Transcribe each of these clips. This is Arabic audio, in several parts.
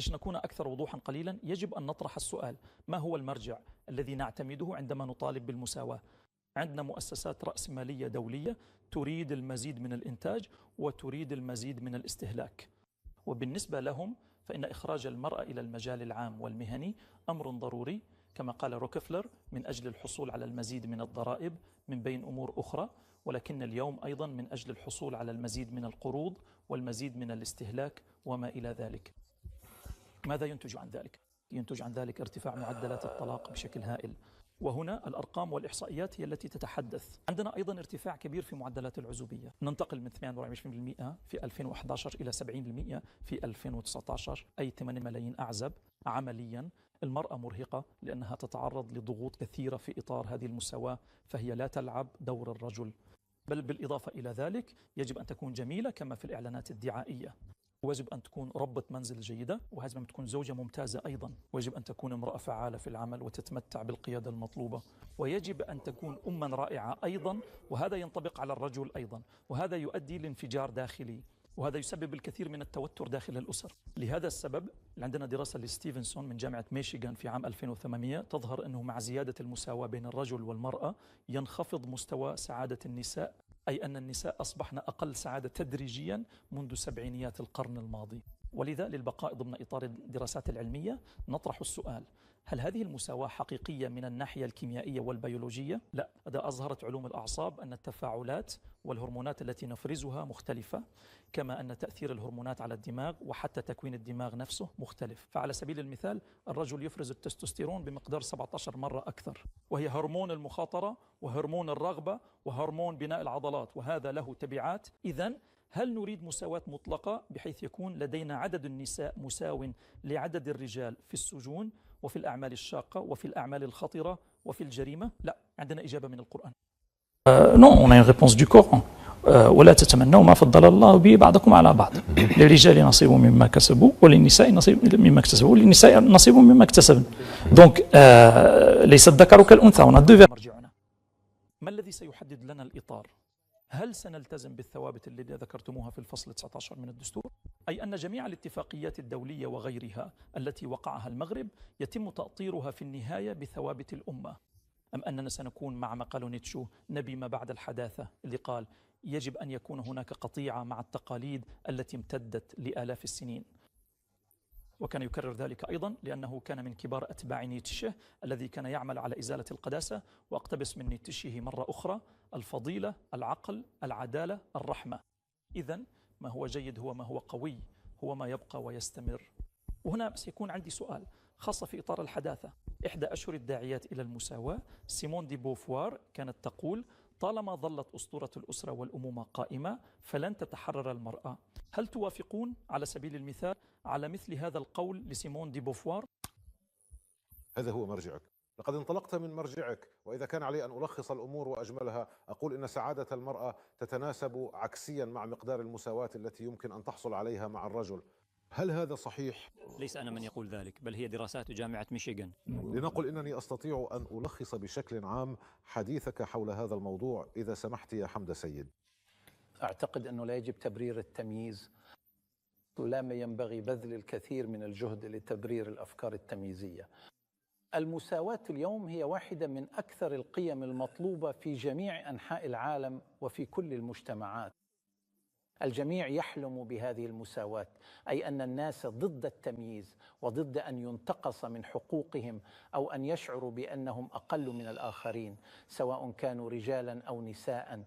لنكون أكثر وضوحا قليلا، يجب أن نطرح السؤال: ما هو المرجع الذي نعتمده عندما نطالب بالمساواة؟ عندنا مؤسسات رأسمالية دولية تريد المزيد من الإنتاج وتريد المزيد من الاستهلاك، وبالنسبة لهم فإن إخراج المرأة إلى المجال العام والمهني أمر ضروري كما قال روكفلر من أجل الحصول على المزيد من الضرائب من بين أمور أخرى، ولكن اليوم أيضا من أجل الحصول على المزيد من القروض والمزيد من الاستهلاك وما إلى ذلك. ماذا ينتج عن ذلك؟ ينتج عن ذلك ارتفاع معدلات الطلاق بشكل هائل، وهنا الأرقام والإحصائيات هي التي تتحدث. عندنا أيضا ارتفاع كبير في معدلات العزوبية، ننتقل من 28% في 2011 إلى 70% في 2019، أي 8 ملايين أعزب. عمليا المرأة مرهقة لأنها تتعرض لضغوط كثيرة في إطار هذه المساواة، فهي لا تلعب دور الرجل، بل بالإضافة إلى ذلك يجب أن تكون جميلة كما في الإعلانات الدعائية، ويجب أن تكون ربة منزل جيدة، ويجب أن تكون زوجة ممتازة أيضا، ويجب أن تكون امرأة فعالة في العمل وتتمتع بالقيادة المطلوبة، ويجب أن تكون أما رائعة أيضا، وهذا ينطبق على الرجل أيضا، وهذا يؤدي لانفجار داخلي، وهذا يسبب الكثير من التوتر داخل الأسر. لهذا السبب عندنا دراسة لستيفنسون من جامعة ميشيغان في عام 2008 تظهر أنه مع زيادة المساواة بين الرجل والمرأة ينخفض مستوى سعادة النساء، أي أن النساء أصبحن أقل سعادة تدريجيا منذ سبعينيات القرن الماضي. ولذا للبقاء ضمن إطار الدراسات العلمية نطرح السؤال: هل هذه المساواة حقيقية من الناحية الكيميائية والبيولوجية؟ لا، هذا أظهرت علوم الأعصاب أن التفاعلات والهرمونات التي نفرزها مختلفة، كما أن تأثير الهرمونات على الدماغ وحتى تكوين الدماغ نفسه مختلف. فعلى سبيل المثال الرجل يفرز التستوستيرون بمقدار 17 مرة أكثر، وهي هرمون المخاطرة وهرمون الرغبة وهرمون بناء العضلات، وهذا له تبعات. إذن هل نريد مساواة مطلقة بحيث يكون لدينا عدد النساء مساو لعدد الرجال في السجون وفي الأعمال الشاقة وفي الأعمال الخطرة وفي الجريمة؟ لا، عندنا إجابة من القرآن. Non, on a une réponse du Coran. ولا تتمنوا ما فضل الله به بعضكم على بعض. للرجال نصيب مما كسبوا وللنساء نصيب مما اكتسبوا وللنساء نصيب مما اكتسبن. Donc ليس الذكر كالأنثى. مرجعنا. ما الذي سيحدد لنا الإطار؟ هل سنلتزم بالثوابت التي ذكرتموها في الفصل 19 من الدستور؟ أي أن جميع الاتفاقيات الدولية وغيرها التي وقعها المغرب يتم تأطيرها في النهاية بثوابت الأمة، أم أننا سنكون مع ما قاله نيتشو نبي ما بعد الحداثة اللي قال يجب أن يكون هناك قطيعة مع التقاليد التي امتدت لآلاف السنين، وكان يكرر ذلك أيضا لأنه كان من كبار أتباع نيتشه الذي كان يعمل على إزالة القداسة. وأقتبس من نيتشه مرة أخرى: الفضيلة، العقل، العدالة، الرحمة. إذن ما هو جيد هو ما هو قوي، هو ما يبقى ويستمر. وهنا سيكون عندي سؤال خاصة في إطار الحداثة. إحدى أشهر الداعيات إلى المساواة سيمون دي بوفوار كانت تقول: طالما ظلت أسطورة الأسرة والأمومة قائمة فلن تتحرر المرأة. هل توافقون على سبيل المثال على مثل هذا القول لسيمون دي بوفوار؟ هذا هو مرجعك. لقد انطلقت من مرجعك، وإذا كان علي أن ألخص الأمور وأجملها أقول إن سعادة المرأة تتناسب عكسيا مع مقدار المساواة التي يمكن أن تحصل عليها مع الرجل. هل هذا صحيح؟ ليس أنا من يقول ذلك، بل هي دراسات جامعة ميشيغان. لنقل إنني أستطيع أن ألخص بشكل عام حديثك حول هذا الموضوع إذا سمحت يا حمد سيد. أعتقد أنه لا يجب تبرير التمييز، ولا ينبغي بذل الكثير من الجهد لتبرير الأفكار التمييزية. المساواة اليوم هي واحدة من أكثر القيم المطلوبة في جميع أنحاء العالم وفي كل المجتمعات. الجميع يحلم بهذه المساواة، أي أن الناس ضد التمييز وضد أن ينتقص من حقوقهم أو أن يشعروا بأنهم أقل من الآخرين سواء كانوا رجالا أو نساء.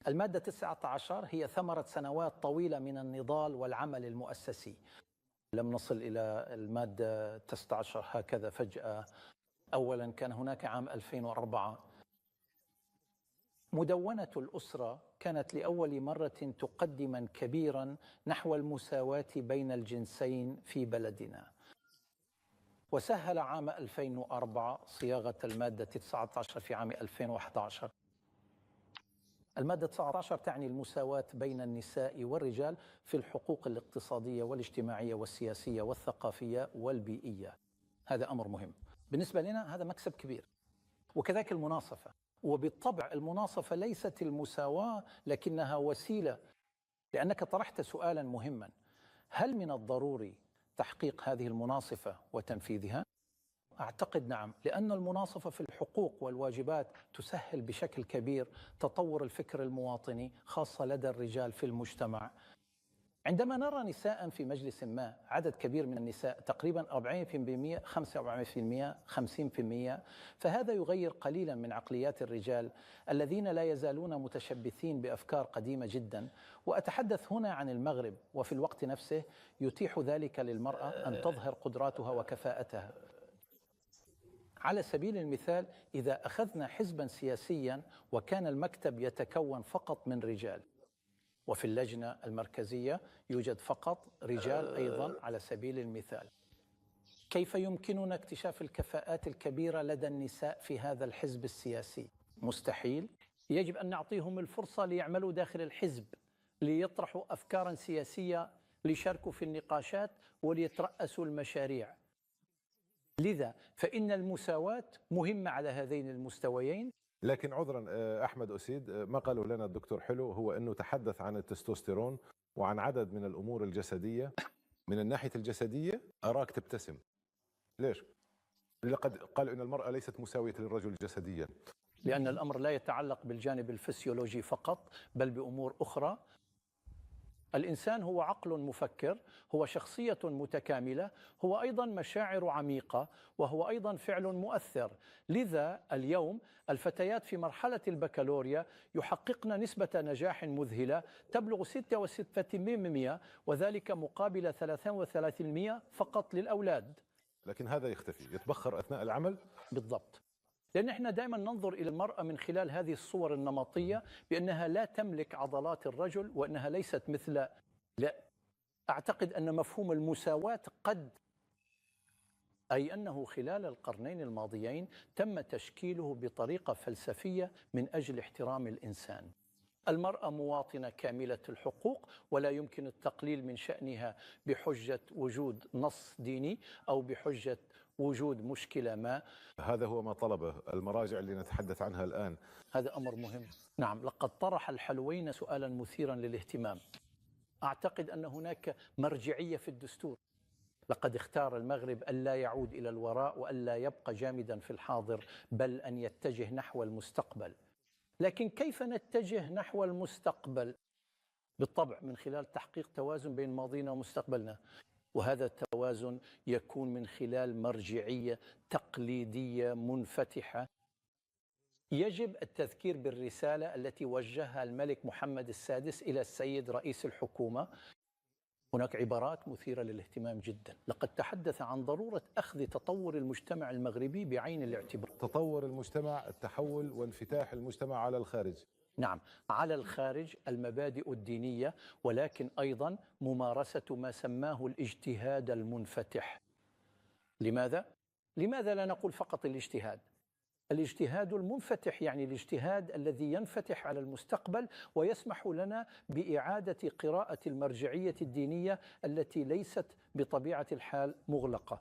المادة 19 هي ثمرة سنوات طويلة من النضال والعمل المؤسسي. لم نصل إلى المادة 19 هكذا فجأة. أولا كان هناك عام 2004 مدونة الأسرة كانت لأول مرة تقدما كبيرا نحو المساواة بين الجنسين في بلدنا، وسهل عام 2004 صياغة المادة 19 في عام 2011. المادة 19 تعني المساواة بين النساء والرجال في الحقوق الاقتصادية والاجتماعية والسياسية والثقافية والبيئية. هذا أمر مهم بالنسبة لنا، هذا مكسب كبير. وكذلك المناصفة، وبالطبع المناصفة ليست المساواة لكنها وسيلة، لأنك طرحت سؤالا مهما: هل من الضروري تحقيق هذه المناصفة وتنفيذها؟ أعتقد نعم، لأن المناصفة في الحقوق والواجبات تسهل بشكل كبير تطور الفكر المواطني خاصة لدى الرجال في المجتمع. عندما نرى نساء في مجلس ما، عدد كبير من النساء تقريبا 40%، 45%، 50%، فهذا يغير قليلا من عقليات الرجال الذين لا يزالون متشبثين بأفكار قديمة جدا. وأتحدث هنا عن المغرب، وفي الوقت نفسه يتيح ذلك للمرأة أن تظهر قدراتها وكفاءتها. على سبيل المثال، إذا أخذنا حزبا سياسيا وكان المكتب يتكون فقط من رجال، وفي اللجنة المركزية يوجد فقط رجال أيضا على سبيل المثال، كيف يمكننا اكتشاف الكفاءات الكبيرة لدى النساء في هذا الحزب السياسي؟ مستحيل. يجب أن نعطيهم الفرصة ليعملوا داخل الحزب، ليطرحوا أفكارا سياسية، ليشاركوا في النقاشات وليترأسوا المشاريع. لذا فإن المساواة مهمة على هذين المستويين. لكن عذرا أحمد أسيد، ما قاله لنا الدكتور حلو هو أنه تحدث عن التستوستيرون وعن عدد من الأمور الجسدية. من الناحية الجسدية أراك تبتسم، ليش؟ لقد قال إن المرأة ليست مساوية للرجل جسديا. لأن الأمر لا يتعلق بالجانب الفسيولوجي فقط، بل بأمور أخرى. الإنسان هو عقل مفكر، هو شخصية متكاملة، هو أيضا مشاعر عميقة، وهو أيضا فعل مؤثر. لذا اليوم الفتيات في مرحلة البكالوريا يحققن نسبة نجاح مذهلة تبلغ 66%، وذلك مقابل 33% فقط للأولاد. لكن هذا يختفي، يتبخر أثناء العمل. بالضبط، لأن احنا دائما ننظر إلى المرأة من خلال هذه الصور النمطية بأنها لا تملك عضلات الرجل وأنها ليست مثل. لا، أعتقد أن مفهوم المساواة أي أنه خلال القرنين الماضيين تم تشكيله بطريقة فلسفية من أجل احترام الإنسان. المرأة مواطنة كاملة الحقوق، ولا يمكن التقليل من شأنها بحجة وجود نص ديني أو بحجة وجود مشكلة ما. هذا هو ما طلبه المراجع اللي نتحدث عنها الآن. هذا أمر مهم. نعم، لقد طرح الحلوين سؤالا مثيرا للاهتمام. أعتقد أن هناك مرجعية في الدستور. لقد اختار المغرب ألا يعود إلى الوراء وألا يبقى جامدا في الحاضر، بل أن يتجه نحو المستقبل. لكن كيف نتجه نحو المستقبل؟ بالطبع من خلال تحقيق توازن بين ماضينا ومستقبلنا، وهذا التوازن يكون من خلال مرجعية تقليدية منفتحة. يجب التذكير بالرسالة التي وجهها الملك محمد السادس إلى السيد رئيس الحكومة. هناك عبارات مثيرة للاهتمام جدا. لقد تحدث عن ضرورة أخذ تطور المجتمع المغربي بعين الاعتبار. تطور المجتمع، التحول وانفتاح المجتمع على الخارج. نعم، على الخارج المبادئ الدينية، ولكن أيضا ممارسة ما سماه الاجتهاد المنفتح. لماذا؟ لماذا لا نقول فقط الاجتهاد؟ الاجتهاد المنفتح يعني الاجتهاد الذي ينفتح على المستقبل ويسمح لنا بإعادة قراءة المرجعية الدينية التي ليست بطبيعة الحال مغلقة.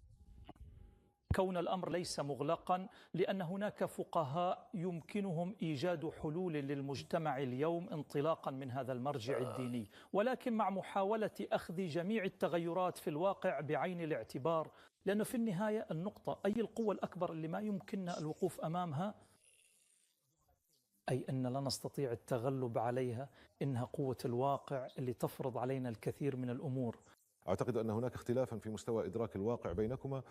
كون الأمر ليس مغلقا لأن هناك فقهاء يمكنهم إيجاد حلول للمجتمع اليوم انطلاقا من هذا المرجع الديني، ولكن مع محاولة أخذ جميع التغيرات في الواقع بعين الاعتبار. لأنه في النهاية النقطة، أي القوة الأكبر اللي ما يمكننا الوقوف أمامها، أي أن لا نستطيع التغلب عليها، إنها قوة الواقع اللي تفرض علينا الكثير من الأمور. أعتقد أن هناك اختلافا في مستوى إدراك الواقع بينكما.